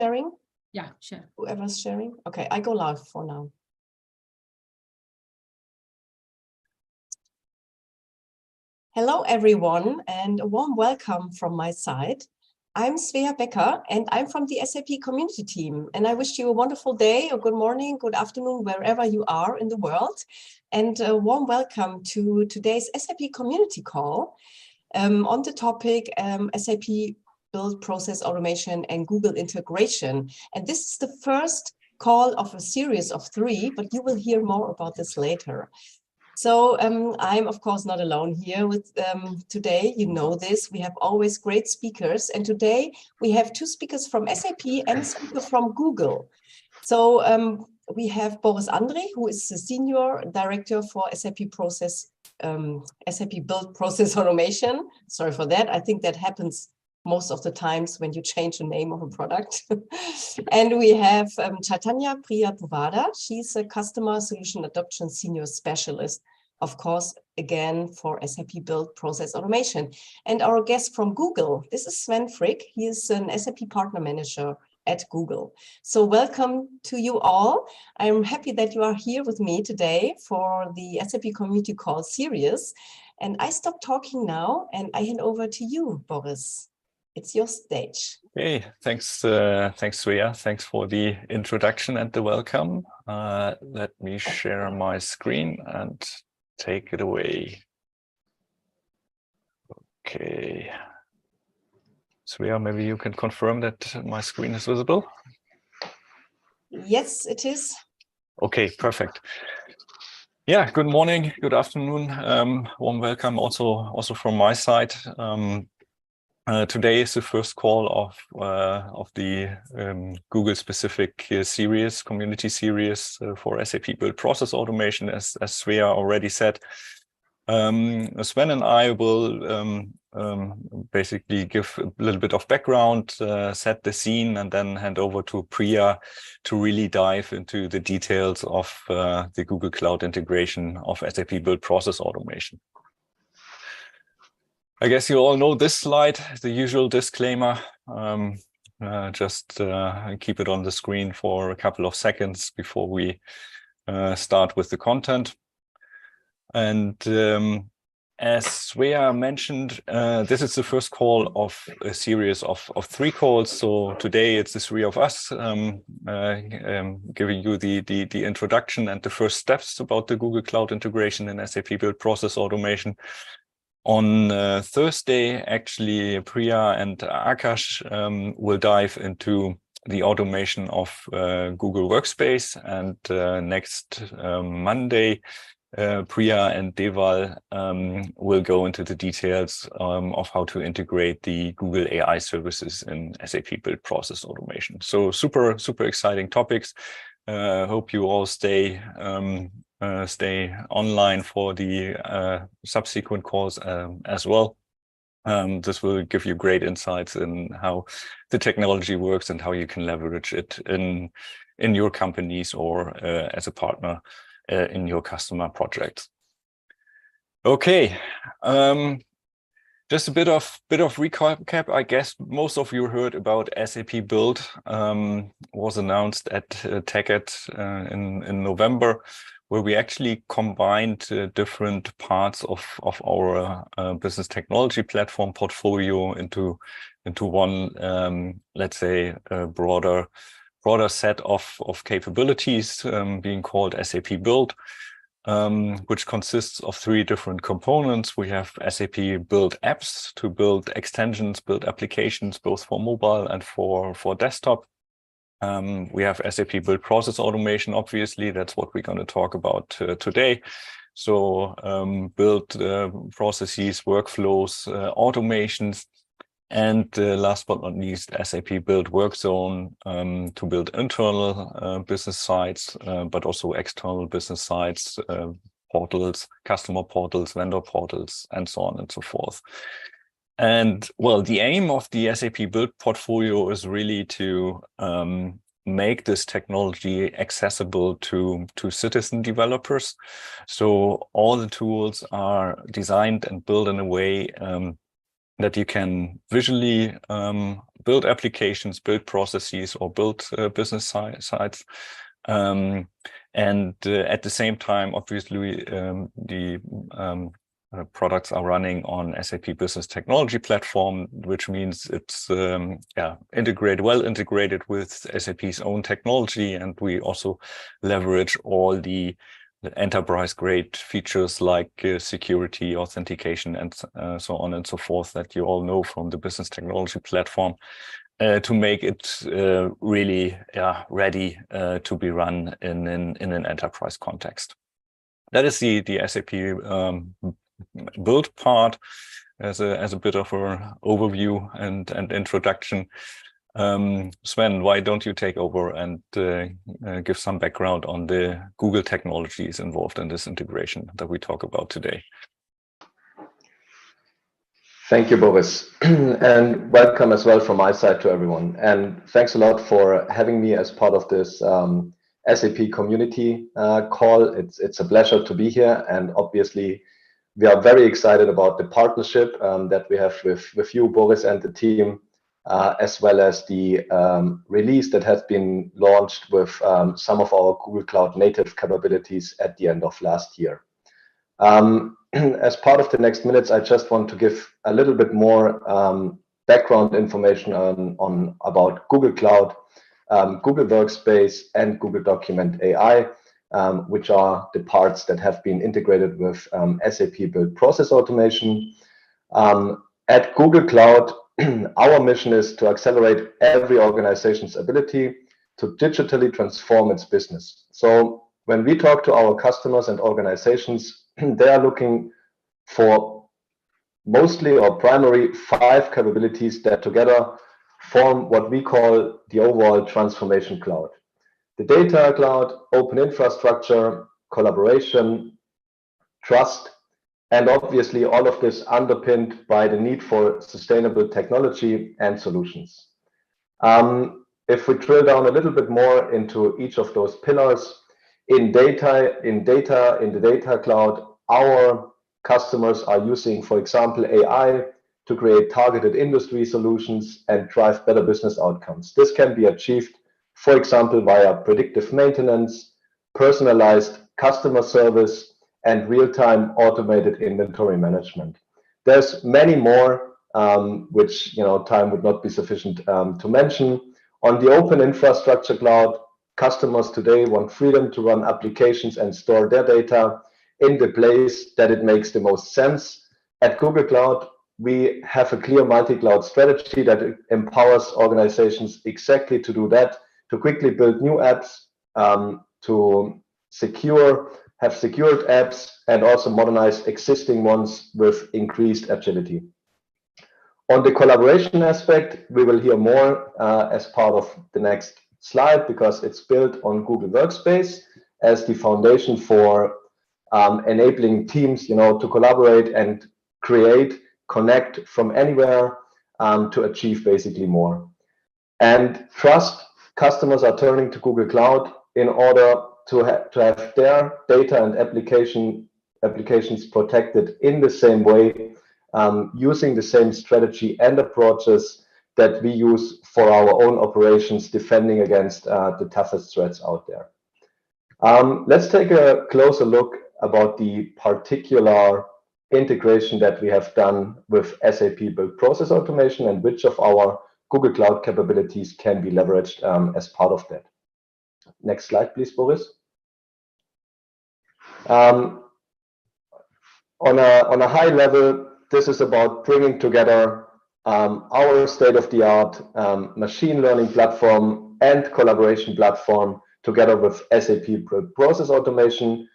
sharing? Yeah, sure. Whoever's sharing. Okay, I go live for now. Hello, everyone, and a warm welcome from my side. I'm Svea Becker, and I'm from the SAP Community team. And I wish you a wonderful day, or good morning, good afternoon, wherever you are in the world. And a warm welcome to today's SAP Community Call on the topic SAP Build Process Automation and Google integration. And this is the first call of a series of 3, but you will hear more about this later. So I'm, of course, not alone here with today. You know this. We have always great speakers. And today we have 2 speakers from SAP and a speaker from Google. So we have Boris Andre, who is the Senior Director for SAP Build Process Automation. Sorry for that. I think that happens most of the times when you change the name of a product. And we have Chaitanya Priya Puvvada. She's a Customer Solution Adoption Senior Specialist, of course, again, for SAP Build Process Automation. And our guest from Google, this is Sven Frick. He is an SAP Partner Manager at Google. So welcome to you all. I'm happy that you are here with me today for the SAP Community Call series. And I stop talking now and I hand over to you, Boris. It's your stage. Hey, thanks, Svea. Thanks for the introduction and the welcome. Let me share my screen and take it away. Okay. Svea, maybe you can confirm that my screen is visible? Yes, it is. Okay, perfect. Yeah, good morning, good afternoon. Warm welcome also from my side. Today is the first call of the Google-specific series, community series for SAP Build Process Automation, as Svea already said. Sven and I will basically give a little bit of background, set the scene, and then hand over to Priya to really dive into the details of the Google Cloud integration of SAP Build Process Automation. I guess you all know this slide, the usual disclaimer. Just keep it on the screen for a couple of seconds before we start with the content. And as Svea mentioned, this is the first call of a series of 3 calls. So today it's the 3 of us giving you the introduction and the first steps about the Google Cloud integration in SAP Build Process Automation. On Thursday, actually, Priya and Akash will dive into the automation of Google Workspace. And next Monday, Priya and Deval will go into the details of how to integrate the Google AI services in SAP Build Process Automation. So super exciting topics. Hope you all stay online for the subsequent calls as well. This will give you great insights in how the technology works and how you can leverage it in your companies or as a partner in your customer projects. Okay, just a bit of recap. I guess most of you heard about SAP Build. Was announced at TechEd in November, where we actually combined different parts of our business technology platform portfolio into one, let's say, a broader set of capabilities being called SAP Build, which consists of 3 different components. We have SAP Build Apps to build extensions, build applications, both for mobile and for desktop. We have SAP Build Process Automation, obviously, that's what we're going to talk about today. So build processes, workflows, automations, and last but not least, SAP Build Workzone to build internal business sites, but also external business sites, portals, customer portals, vendor portals, and so on and so forth. And well, the aim of the SAP Build portfolio is really to make this technology accessible to citizen developers. So all the tools are designed and built in a way that you can visually build applications, build processes, or build business sites. And at the same time, obviously, the products are running on SAP Business Technology Platform, which means it's well integrated with SAP's own technology, and we also leverage all the enterprise-grade features like security, authentication, and so on and so forth that you all know from the Business Technology Platform, to make it really ready to be run in an enterprise context. That is the SAP build part as a bit of an overview and introduction. Sven, why don't you take over and give some background on the Google technologies involved in this integration that we talk about today? Thank you, Boris, and welcome as well from my side to everyone. And thanks a lot for having me as part of this SAP Community Call. It's a pleasure to be here, and obviously we are very excited about the partnership that we have with you, Boris, and the team, as well as the release that has been launched with some of our Google Cloud native capabilities at the end of last year. As part of the next minutes, I just want to give a little bit more background information on about Google Cloud, Google Workspace, and Google Document AI, which are the parts that have been integrated with SAP Build Process Automation. At Google Cloud, our mission is to accelerate every organization's ability to digitally transform its business. So when we talk to our customers and organizations, they are looking for mostly or primary 5 capabilities that together form what we call the overall transformation cloud. The data cloud, open infrastructure, collaboration, trust, and obviously all of this underpinned by the need for sustainable technology and solutions. If we drill down a little bit more into each of those pillars, in the data cloud, our customers are using, for example, AI to create targeted industry solutions and drive better business outcomes. This can be achieved, for example, via predictive maintenance, personalized customer service, and real-time automated inventory management. There's many more, which time would not be sufficient to mention. On the open infrastructure cloud, customers today want freedom to run applications and store their data in the place that it makes the most sense. At Google Cloud, we have a clear multi-cloud strategy that empowers organizations exactly to do that, to quickly build new apps, to have secured apps, and also modernize existing ones with increased agility. On the collaboration aspect, we will hear more as part of the next slide, because it's built on Google Workspace as the foundation for enabling teams to collaborate and connect from anywhere to achieve basically more. And trust, customers are turning to Google Cloud in order to have their data and applications protected in the same way, using the same strategy and approaches that we use for our own operations, defending against the toughest threats out there. Let's take a closer look about the particular integration that we have done with SAP Build Process Automation and which of our Google Cloud capabilities can be leveraged as part of that. Next slide, please, Boris. On a high level, this is about bringing together our state-of-the-art machine learning platform and collaboration platform together with SAP Build Process Automation.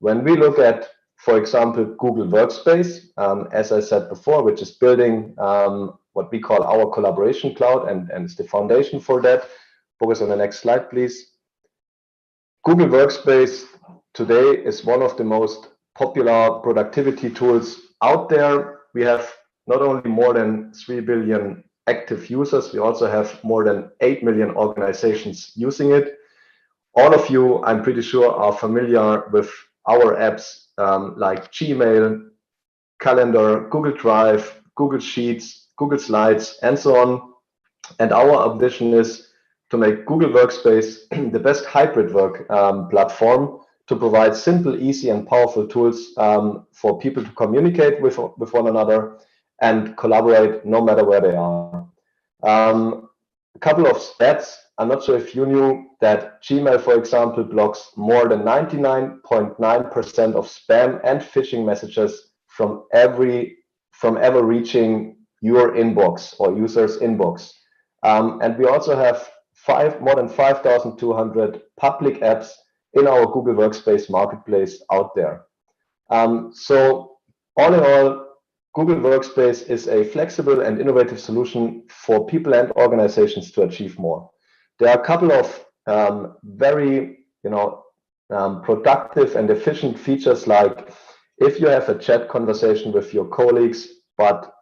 When we look at, for example, Google Workspace, as I said before, which is building what we call our collaboration cloud and is the foundation for that. Focus on the next slide, please. Google Workspace today is one of the most popular productivity tools out there. We have not only more than 3 billion active users, we also have more than 8 million organizations using it. All of you, I'm pretty sure, are familiar with our apps like Gmail, Calendar, Google Drive, Google Sheets, Google Slides, and so on. And our ambition is to make Google Workspace the best hybrid work platform to provide simple, easy, and powerful tools for people to communicate with one another and collaborate no matter where they are. A couple of stats. I'm not sure if you knew that Gmail, for example, blocks more than 99.9% of spam and phishing messages from ever reaching your inbox or user's inbox. And we also have more than 5,200 public apps in our Google Workspace marketplace out there. So all in all, Google Workspace is a flexible and innovative solution for people and organizations to achieve more. There are a couple of very productive and efficient features, like if you have a chat conversation with your colleagues, but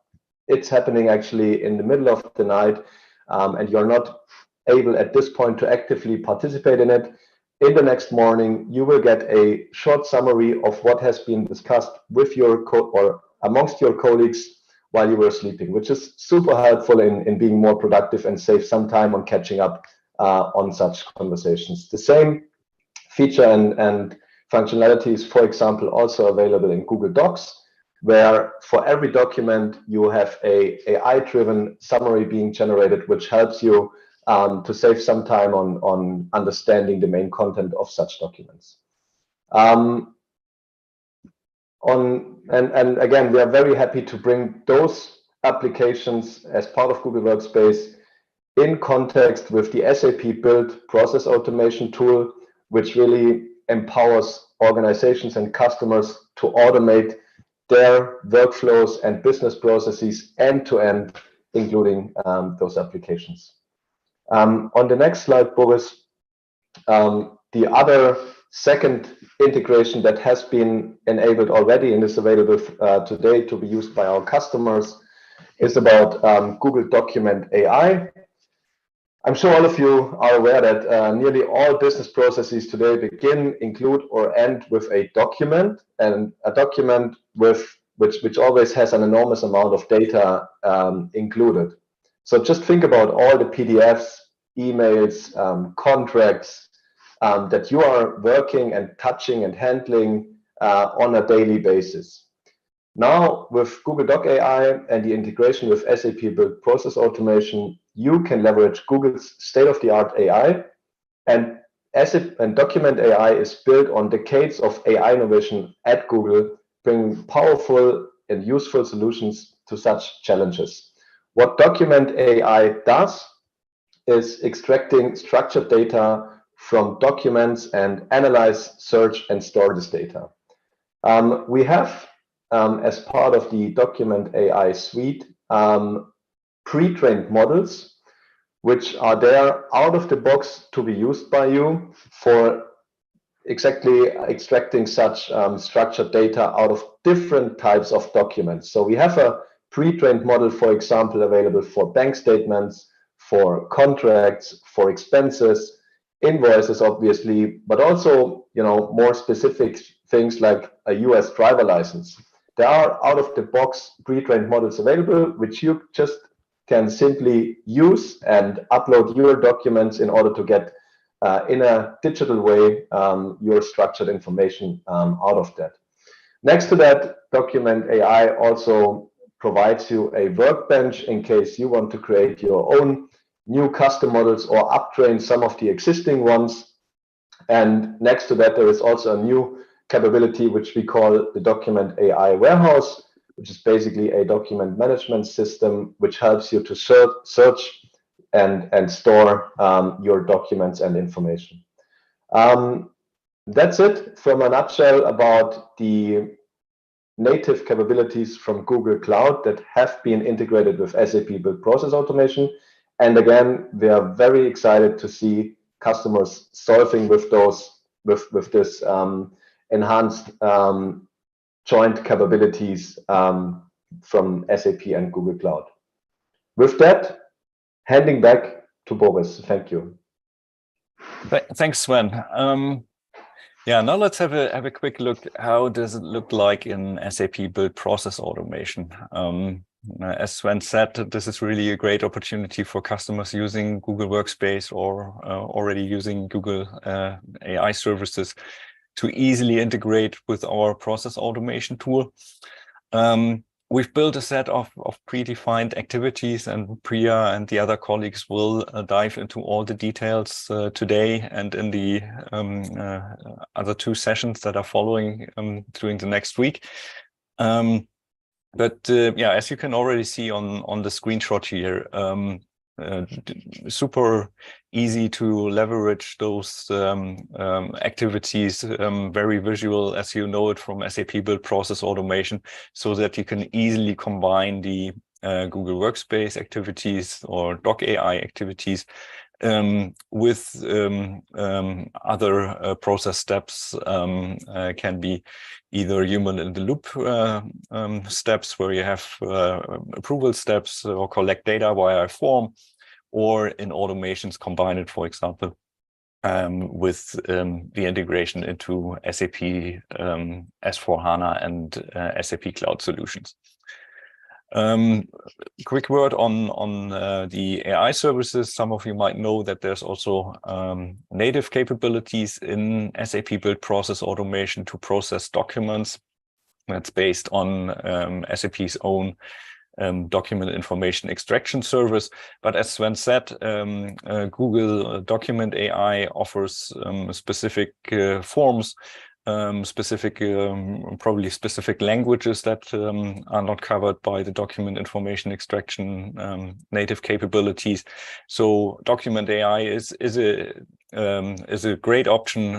it's happening actually in the middle of the night, and you're not able at this point to actively participate in it, in the next morning, you will get a short summary of what has been discussed with your or amongst your colleagues while you were sleeping, which is super helpful in being more productive and save some time on catching up on such conversations. The same feature and functionality is, for example, also available in Google Docs, where for every document you have a AI-driven summary being generated, which helps you to save some time on understanding the main content of such documents. And again, we are very happy to bring those applications as part of Google Workspace in context with the SAP Build Process Automation tool, which really empowers organizations and customers to automate their workflows and business processes end-to-end, including those applications. On the next slide, Boris, the other second integration that has been enabled already and is available today to be used by our customers is about Google Document AI. I'm sure all of you are aware that nearly all business processes today begin, include, or end with a document, and a document which always has an enormous amount of data included. So just think about all the PDFs, emails, contracts that you are working and touching and handling on a daily basis. Now, with Google Doc AI and the integration with SAP Build Process Automation, you can leverage Google's state-of-the-art AI, and Document AI is built on decades of AI innovation at Google, bringing powerful and useful solutions to such challenges. What Document AI does is extracting structured data from documents and analyze, search, and store this data. We have, as part of the Document AI suite, pre-trained models, which are there out of the box to be used by you for exactly extracting such structured data out of different types of documents. So we have a pre-trained model, for example, available for bank statements, for contracts, for expenses, invoices, obviously, but also, more specific things like a US driver license. There are out-of-the-box pre-trained models available, which you just can simply use and upload your documents in order to get, in a digital way, your structured information out of that. Next to that, Document AI also provides you a workbench in case you want to create your own new custom models or uptrain some of the existing ones. And next to that, there is also a new capability which we call the Document AI Warehouse, which is basically a document management system which helps you to search and store your documents and information. That's it from a nutshell about the native capabilities from Google Cloud that have been integrated with SAP Build Process Automation. And again, we are very excited to see customers solving with this enhanced joint capabilities from SAP and Google Cloud. With that, handing back to Boris. Thank you. Thanks, Sven. Now let's have a quick look. How does it look like in SAP Build Process Automation? as Sven said, this is really a great opportunity for customers using Google Workspace or already using Google AI services to easily integrate with our process automation tool. We've built a set of predefined activities, and Priya and the other colleagues will dive into all the details today and in the other 2 sessions that are following during the next week. But yeah, as you can already see on the screenshot here, super easy to leverage those activities, very visual, as you know it from SAP Build Process Automation, so that you can easily combine the Google Workspace activities or Doc AI activities with other process steps. Can be either human in the loop steps where you have approval steps or collect data via a form, or in automations combine it, for example, with the integration into SAP S/4HANA and SAP Cloud Solutions. Quick word on the AI services. Some of you might know that there's also native capabilities in SAP Build Process Automation to process documents. That's based on SAP's own document information extraction service. But as Sven said, Google Document AI offers specific forms, probably specific languages that are not covered by the document information extraction native capabilities. So Document AI is a great option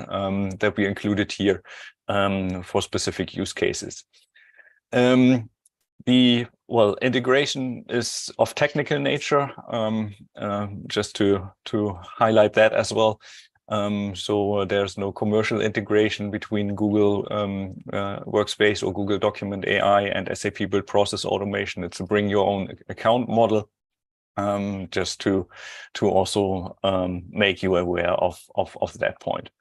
that we included here for specific use cases. The integration is of technical nature, just to highlight that as well. So there's no commercial integration between Google Workspace or Google Document AI and SAP Build Process Automation. It's a bring your own account model, just to also make you aware of that point.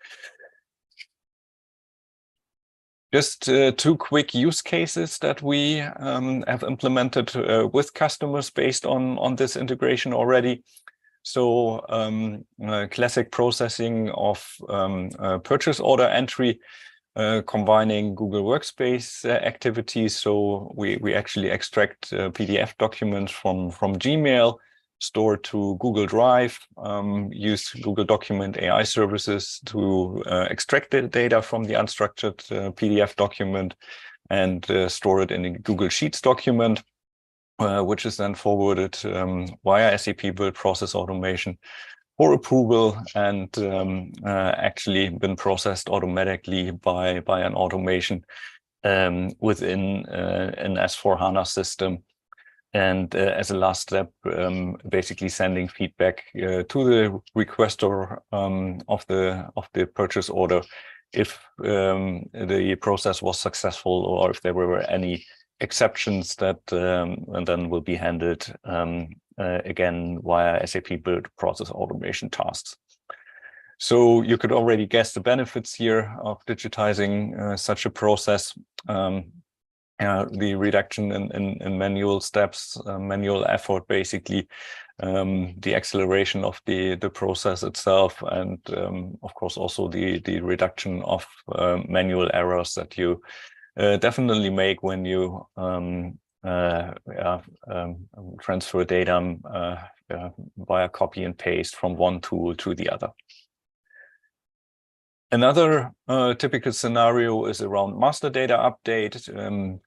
Just 2 quick use cases that we have implemented with customers based on this integration already. So classic processing of purchase order entry, combining Google Workspace activities. So we actually extract PDF documents from Gmail, store to Google Drive, use Google Document AI services to extract the data from the unstructured PDF document and store it in a Google Sheets document, which is then forwarded via SAP Build Process Automation for approval and actually been processed automatically by an automation within an S/4HANA system. And as a last step, basically sending feedback to the requester of the purchase order if the process was successful or if there were any exceptions that and then will be handled again via SAP Build Process Automation tasks. So you could already guess the benefits here of digitizing such a process. The reduction in manual steps, manual effort, basically, the acceleration of the process itself, and of course also the reduction of manual errors that you definitely make when you transfer data via copy and paste from one tool to the other. Another typical scenario is around master data update.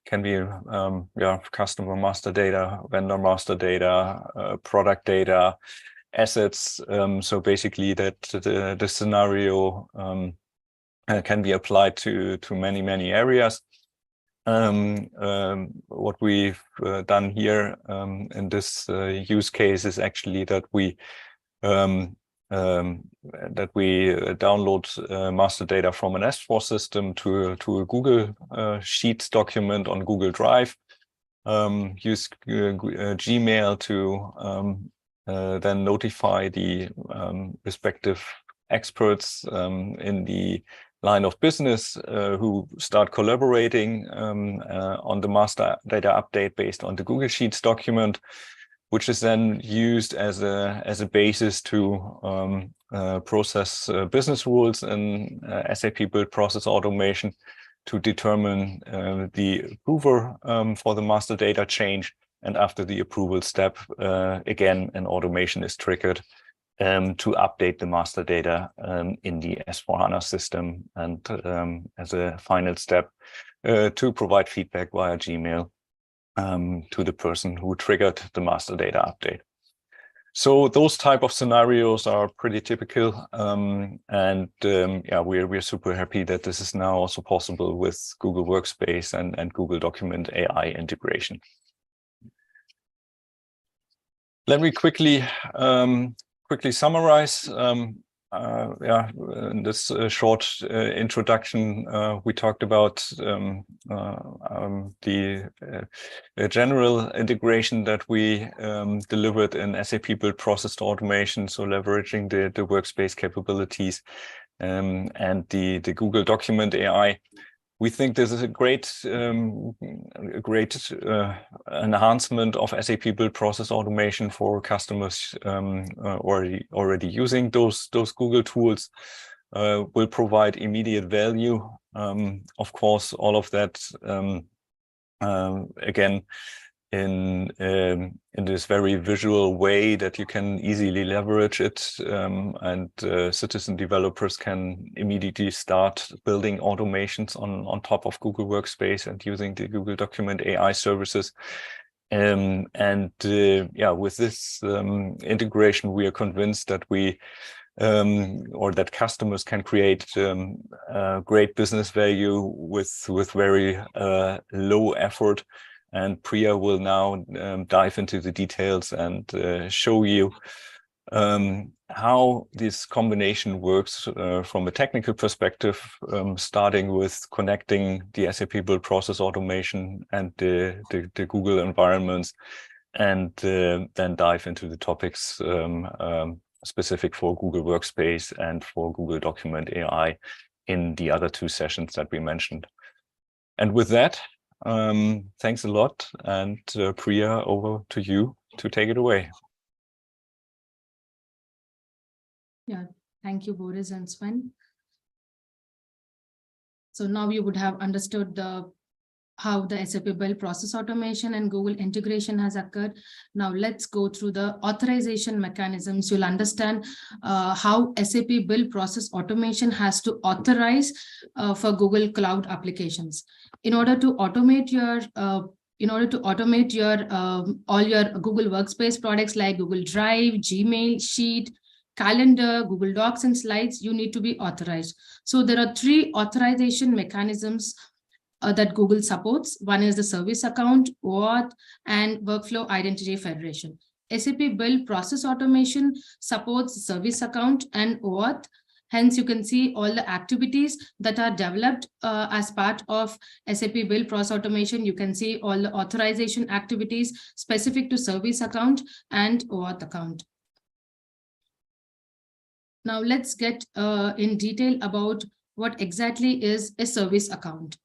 Can be customer master data, vendor master data, product data, assets. So basically that the scenario can be applied to many areas. What we've done here in this use case is actually that we download master data from an S4 system to a Google Sheets document on Google Drive, use Gmail to then notify the respective experts in the line of business who start collaborating on the master data update based on the Google Sheets document, which is then used as a basis to process business rules in SAP Build Process Automation to determine the approver for the master data change. And after the approval step, again, an automation is triggered to update the master data in the S/4HANA system, and as a final step, to provide feedback via Gmail to the person who triggered the master data update. So those type of scenarios are pretty typical, yeah, we're super happy that this is now also possible with Google Workspace and Google Document AI integration. Let me quickly summarize. Yeah, in this short introduction, we talked about the general integration that we delivered in SAP Build Process Automation, so leveraging the Workspace capabilities and the Google Document AI. We think this is a great enhancement of SAP Build Process Automation for customers already using those Google tools. Will provide immediate value. Of course, all of that again in this very visual way that you can easily leverage it, and citizen developers can immediately start building automations on top of Google Workspace and using the Google Document AI services. Yeah, with this integration, we are convinced that we or that customers can create great business value with very low effort. And Priya will now dive into the details and show you how this combination works from a technical perspective, starting with connecting the SAP Build Process Automation and the Google environments, and then dive into the topics specific for Google Workspace and for Google Document AI in the other two sessions that we mentioned. And with that, thanks a lot, and Priya, over to you to take it away. Yeah, thank you, Boris and Sven. So now you would have understood how the SAP Build Process Automation and Google integration has occurred. Now let's go through the authorization mechanisms. You'll understand how SAP Build Process Automation has to authorize for Google Cloud applications. In order to automate your all your Google Workspace products like Google Drive, Gmail, Sheet, Calendar, Google Docs, and Slides, you need to be authorized. So there are three authorization mechanisms that Google supports. One is the service account, oAuth, and workflow identity federation. SAP Build Process Automation supports service account and oAuth. Hence, you can see all the activities that are developed as part of SAP Build Process Automation. You can see all the authorization activities specific to service account and oAuth account. Now, let's get in detail about what exactly is a service account.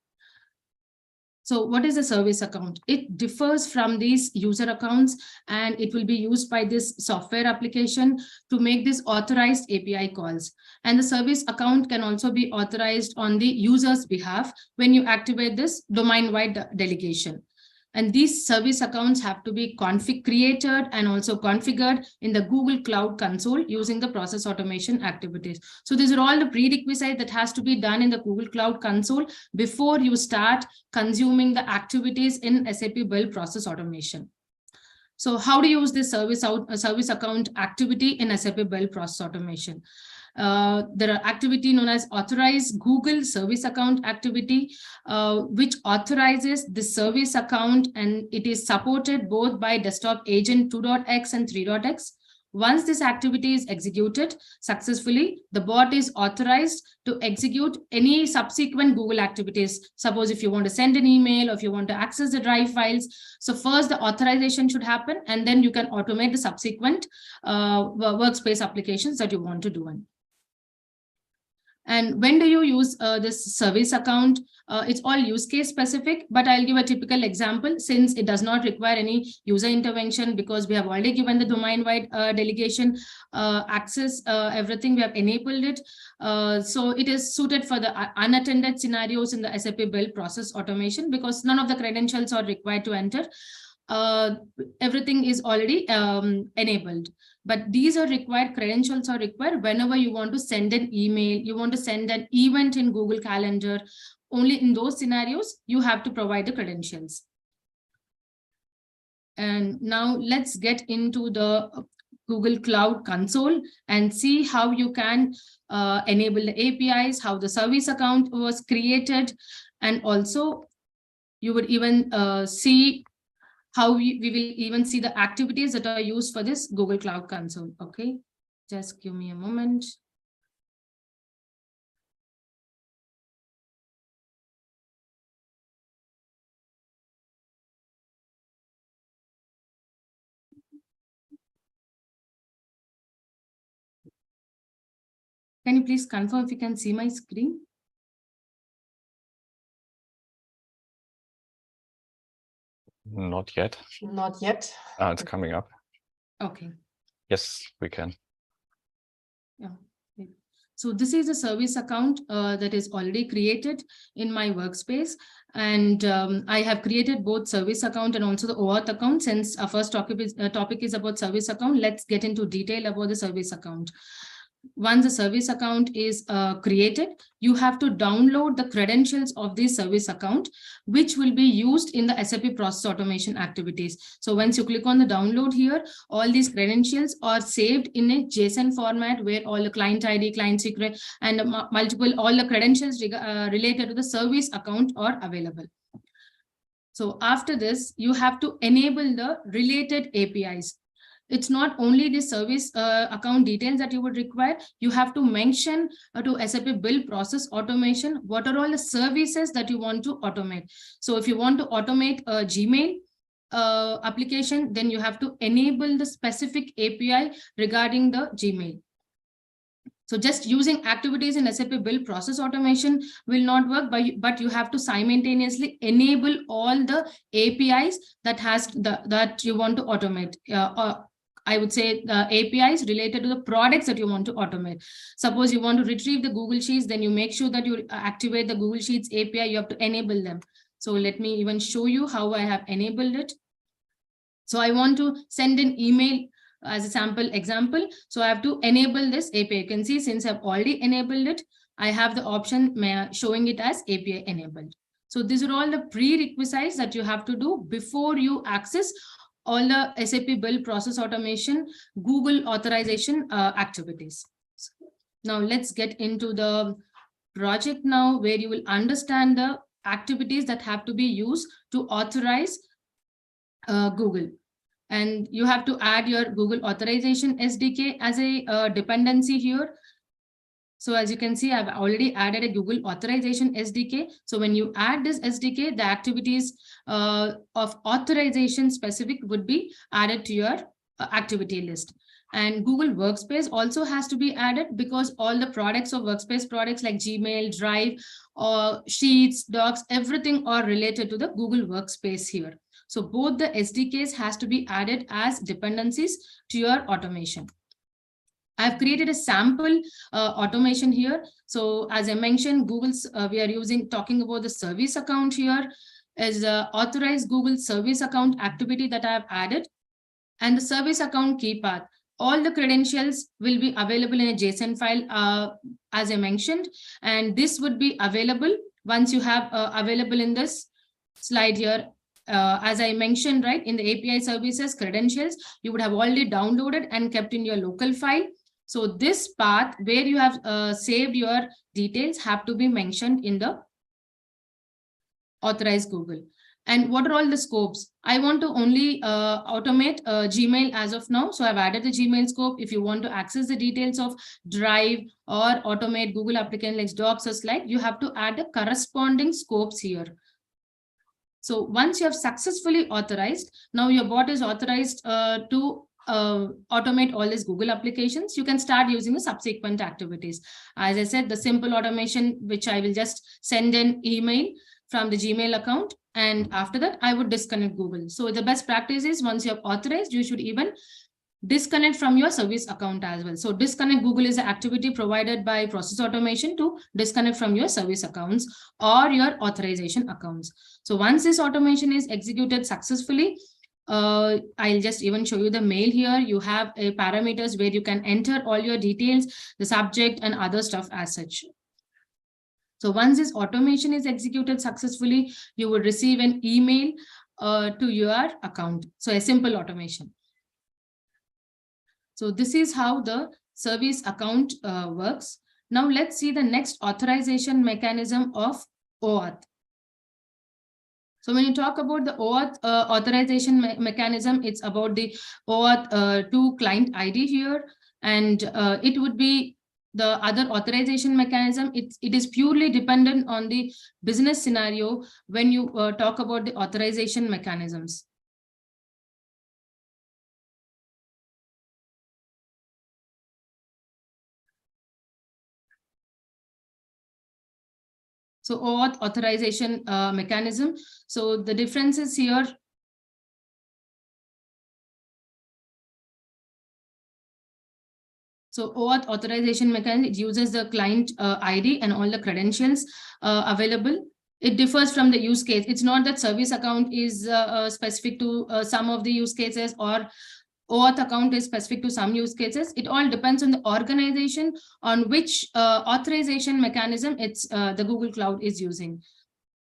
So what is a service account? It differs from these user accounts, and it will be used by this software application to make this authorized API calls. And the service account can also be authorized on the user's behalf when you activate this domain-wide delegation. And these service accounts have to be created and also configured in the Google Cloud Console using the process automation activities. So these are all the prerequisites that has to be done in the Google Cloud Console before you start consuming the activities in SAP Build Process Automation. So how to use this service account activity in SAP Build Process Automation? There are activity known as authorize Google service account activity, which authorizes the service account, and it is supported both by desktop agent 2.x and 3.x. Once this activity is executed successfully, the bot is authorized to execute any subsequent Google activities. Suppose if you want to send an email or if you want to access the Drive files. So first the authorization should happen, and then you can automate the subsequent workspace applications that you want to do. And when do you use this service account? It's all use case specific, but I'll give a typical example since it does not require any user intervention because we have already given the domain-wide delegation access, everything we have enabled it. So it is suited for the unattended scenarios in the SAP Build Process Automation because none of the credentials are required to enter. Everything is already enabled. But these are required, credentials are required whenever you want to send an email, you want to send an event in Google Calendar. Only in those scenarios, you have to provide the credentials. And now let's get into the Google Cloud Console and see how you can enable the APIs, how the service account was created, and also you would even see how we will even see the activities that are used for this Google Cloud Console. Okay, just give me a moment. Can you please confirm if you can see my screen? Not yet. Not yet. It's coming up. Okay. Yes, we can. Yeah. So this is a service account that is already created in my workspace. And I have created both service account and also the oAuth account. Since our first topic is about service account, let's get into detail about the service account. Once the service account is created, you have to download the credentials of this service account, which will be used in the SAP Process Automation activities. So once you click on the download here, all these credentials are saved in a JSON format where all the client ID, client secret, and all the credentials related to the service account are available. So after this, you have to enable the related APIs. It's not only the service account details that you would require. You have to mention to SAP Build Process Automation what are all the services that you want to automate. So if you want to automate a Gmail application, then you have to enable the specific API regarding the Gmail. So just using activities in SAP Build Process Automation will not work, but you have to simultaneously enable all the APIs that you want to automate. I would say the APIs related to the products that you want to automate. Suppose you want to retrieve the Google Sheets, then you make sure that you activate the Google Sheets API, you have to enable them. So let me even show you how I have enabled it. So I want to send an email as a sample example. So I have to enable this API. You can see since I've already enabled it, I have the option showing it as API enabled. So these are all the prerequisites that you have to do before you access all the SAP Build Process Automation Google authorization activities. Now let's get into the project now, where you will understand the activities that have to be used to authorize Google. And you have to add your Google Authorization SDK as a dependency here. So as you can see, I've already added a Google Authorization SDK. So when you add this SDK, the activities of authorization specific would be added to your activity list. And Google Workspace also has to be added because all the products of Workspace products like Gmail, Drive, or Sheets, Docs, everything are related to the Google Workspace here. So both the SDKs has to be added as dependencies to your automation. I've created a sample automation here. So as I mentioned, Google's we are talking about the service account here is authorize Google service account activity that I have added, and the service account key path. All the credentials will be available in a JSON file, as I mentioned, and this would be available once you have available in this slide here. As I mentioned, right, in the API services credentials, you would have already downloaded and kept in your local file. So this path where you have saved your details have to be mentioned in the authorize Google. And what are all the scopes? I want to only automate Gmail as of now. So I've added the Gmail scope. If you want to access the details of Drive or automate Google applicant like Docs or Slide, you have to add the corresponding scopes here. So once you have successfully authorized, now your bot is authorized to automate all these Google applications, you can start using the subsequent activities. As I said, the simple automation, which I will just send an email from the Gmail account, and after that I would disconnect Google. So the best practice is, once you have authorized, you should even disconnect from your service account as well. So disconnect Google is an activity provided by process automation to disconnect from your service accounts or your authorization accounts. So once this automation is executed successfully, I'll just even show you the mail here. You have a parameters where you can enter all your details, the subject and other stuff as such. So once this automation is executed successfully, you will receive an email to your account. So a simple automation. So this is how the service account works. Now let's see the next authorization mechanism of oAuth. So when you talk about the oAuth authorization mechanism, it's about the oAuth to client ID here, and it would be the other authorization mechanism. It is purely dependent on the business scenario when you talk about the authorization mechanisms. So OAuth authorization mechanism. So the differences here. So OAuth authorization mechanism, it uses the client ID and all the credentials available. It differs from the use case. It's not that service account is specific to some of the use cases, or OAuth account is specific to some use cases. It all depends on the organization on which authorization mechanism it's the Google Cloud is using.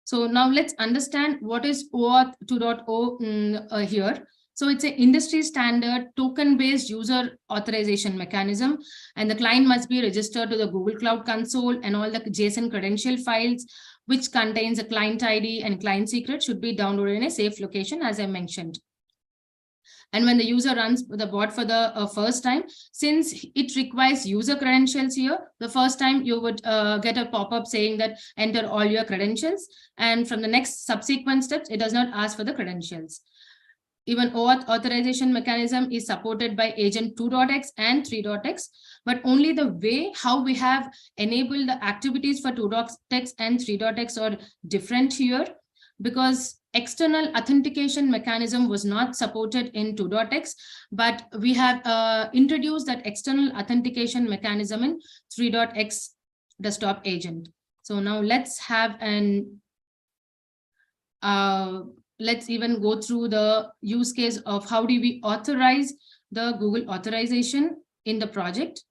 So now let's understand what is OAuth 2.0 here. So it's an industry standard token-based user authorization mechanism, and the client must be registered to the Google Cloud Console, and all the JSON credential files which contains a client ID and client secret should be downloaded in a safe location, as I mentioned. And when the user runs the bot for the first time, since it requires user credentials here, the first time you would get a pop-up saying that enter all your credentials. And from the next subsequent steps, it does not ask for the credentials. Even OAuth authorization mechanism is supported by agent 2.x and 3.x, but only the way how we have enabled the activities for 2.x and 3.x are different here, because external authentication mechanism was not supported in 2.x, but we have introduced that external authentication mechanism in 3.x desktop agent. So now let's have an let's even go through the use case of how do we authorize the Google authorization in the project.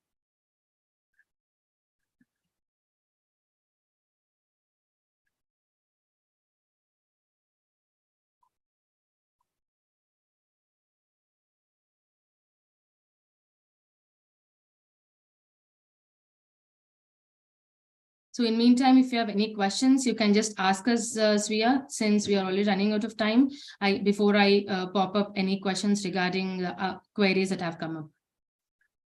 So in meantime, if you have any questions, you can just ask us, Svea, since we are already running out of time, before I pop up any questions regarding queries that have come up.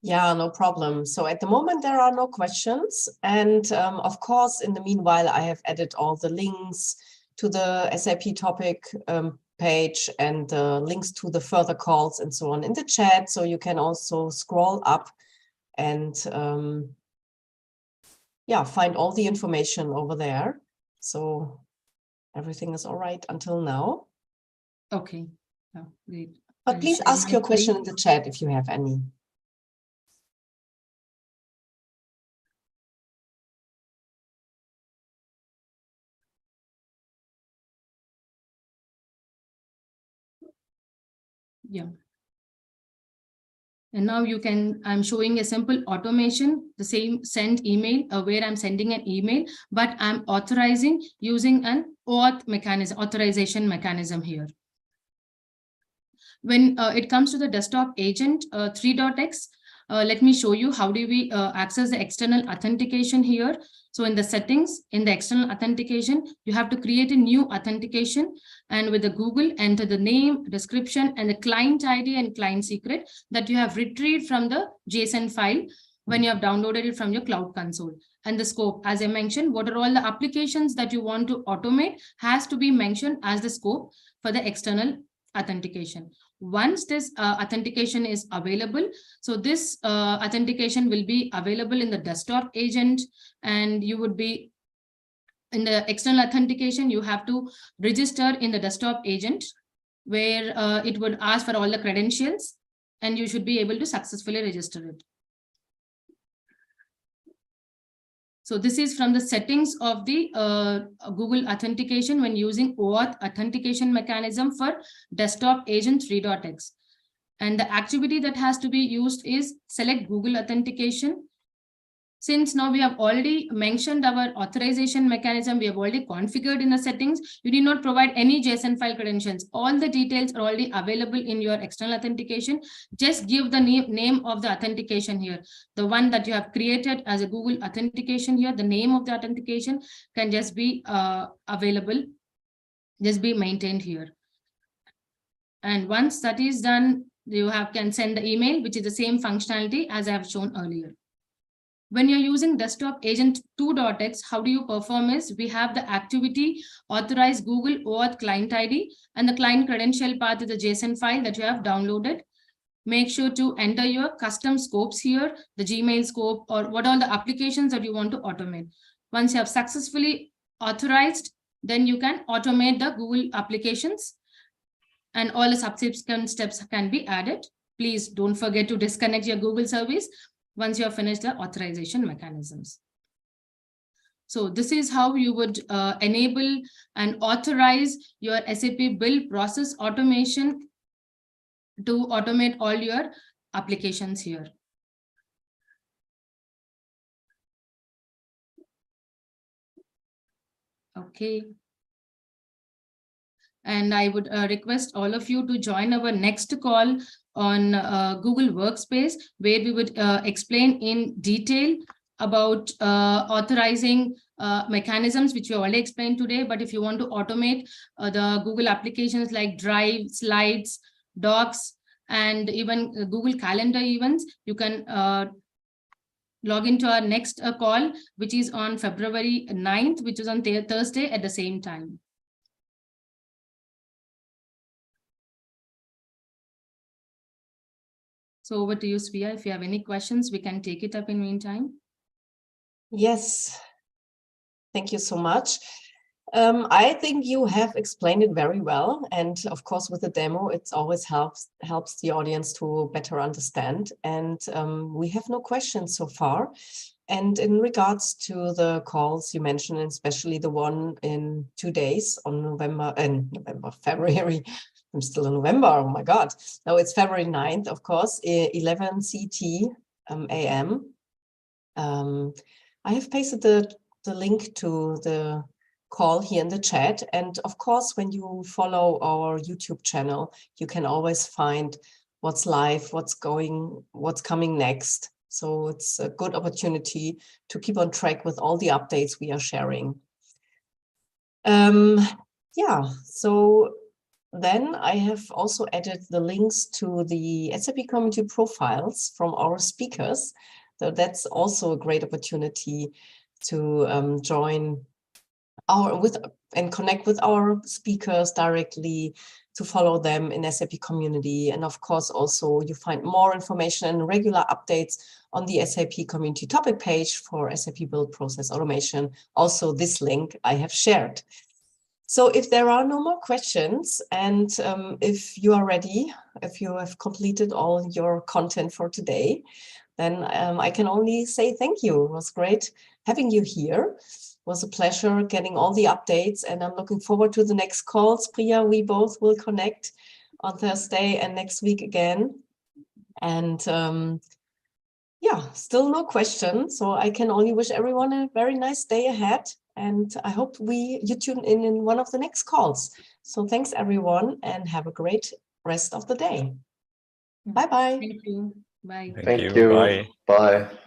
Yeah, no problem. So at the moment, there are no questions. And of course, in the meanwhile, I have added all the links to the SAP topic page and links to the further calls and so on in the chat. So you can also scroll up and yeah, find all the information over there. So everything is all right until now. Okay. Oh, great. But please ask your question in the chat if you have any. Yeah. And now you can, I'm showing a simple automation, the same send email where I'm sending an email, but I'm authorizing using an OAuth mechanism, authorization mechanism here. When it comes to the desktop agent 3.x, let me show you how do we access the external authentication here. So in the settings, in the external authentication, you have to create a new authentication, and with the Google, enter the name, description, and the client ID and client secret that you have retrieved from the JSON file when you have downloaded it from your Cloud Console. And the scope, as I mentioned, what are all the applications that you want to automate has to be mentioned as the scope for the external authentication. once this authentication is available, so this authentication will be available in the desktop agent, and you would be in the external authentication, you have to register in the desktop agent, where it would ask for all the credentials, and you should be able to successfully register it. So this is from the settings of the Google authentication when using oAuth authentication mechanism for desktop agent 3.x. And the activity that has to be used is select Google authentication. Since now we have already mentioned our authorization mechanism, we have already configured in the settings, you need not provide any JSON file credentials. All the details are already available in your external authentication. Just give the name of the authentication here. The one that you have created as a Google authentication here, the name of the authentication can just be available, just be maintained here. And once that is done, you can send the email, which is the same functionality as I have shown earlier. When you're using desktop agent 2.x, how do you perform is we have the activity authorize Google OAuth client ID, and the client credential path is the JSON file that you have downloaded. Make sure to enter your custom scopes here, the Gmail scope, or what all the applications that you want to automate. Once you have successfully authorized, then you can automate the Google applications, and all the subsequent steps can be added. Please don't forget to disconnect your Google service once you have finished the authorization mechanisms. So this is how you would enable and authorize your SAP Build Process Automation to automate all your applications here. Okay. And I would request all of you to join our next call on Google Workspace, where we would explain in detail about authorizing mechanisms, which we already explained today. But if you want to automate the Google applications like Drive, Slides, Docs, and even Google Calendar events, you can log into our next call, which is on February 9th, which is on Thursday at the same time. So over to you, Svea. If you have any questions, we can take it up in the meantime. Yes, thank you so much. I think you have explained it very well. And of course, with the demo, it always helps the audience to better understand. And we have no questions so far. And in regards to the calls you mentioned, especially the one in 2 days on February, I'm still in November, oh my God. No, it's February 9th, of course, 11 CT AM. I have pasted the link to the call here in the chat. And of course, when you follow our YouTube channel, you can always find what's live, what's coming next. So it's a good opportunity to keep on track with all the updates we are sharing. Yeah, so then I have also added the links to the SAP community profiles from our speakers. So that's also a great opportunity to join and connect with our speakers directly, to follow them in SAP community. And of course, also you find more information and regular updates on the SAP community topic page for SAP Build Process Automation. Also, this link I have shared. So if there are no more questions, and if you are ready, if you have completed all your content for today, then I can only say thank you. It was great having you here. It was a pleasure getting all the updates, and I'm looking forward to the next calls. Priya, we both will connect on Thursday and next week again. And yeah, still no questions. So I can only wish everyone a very nice day ahead. And I hope you tune in one of the next calls. So thanks, everyone, and have a great rest of the day. Bye-bye. Thank you. Bye. Thank you. Bye. Bye.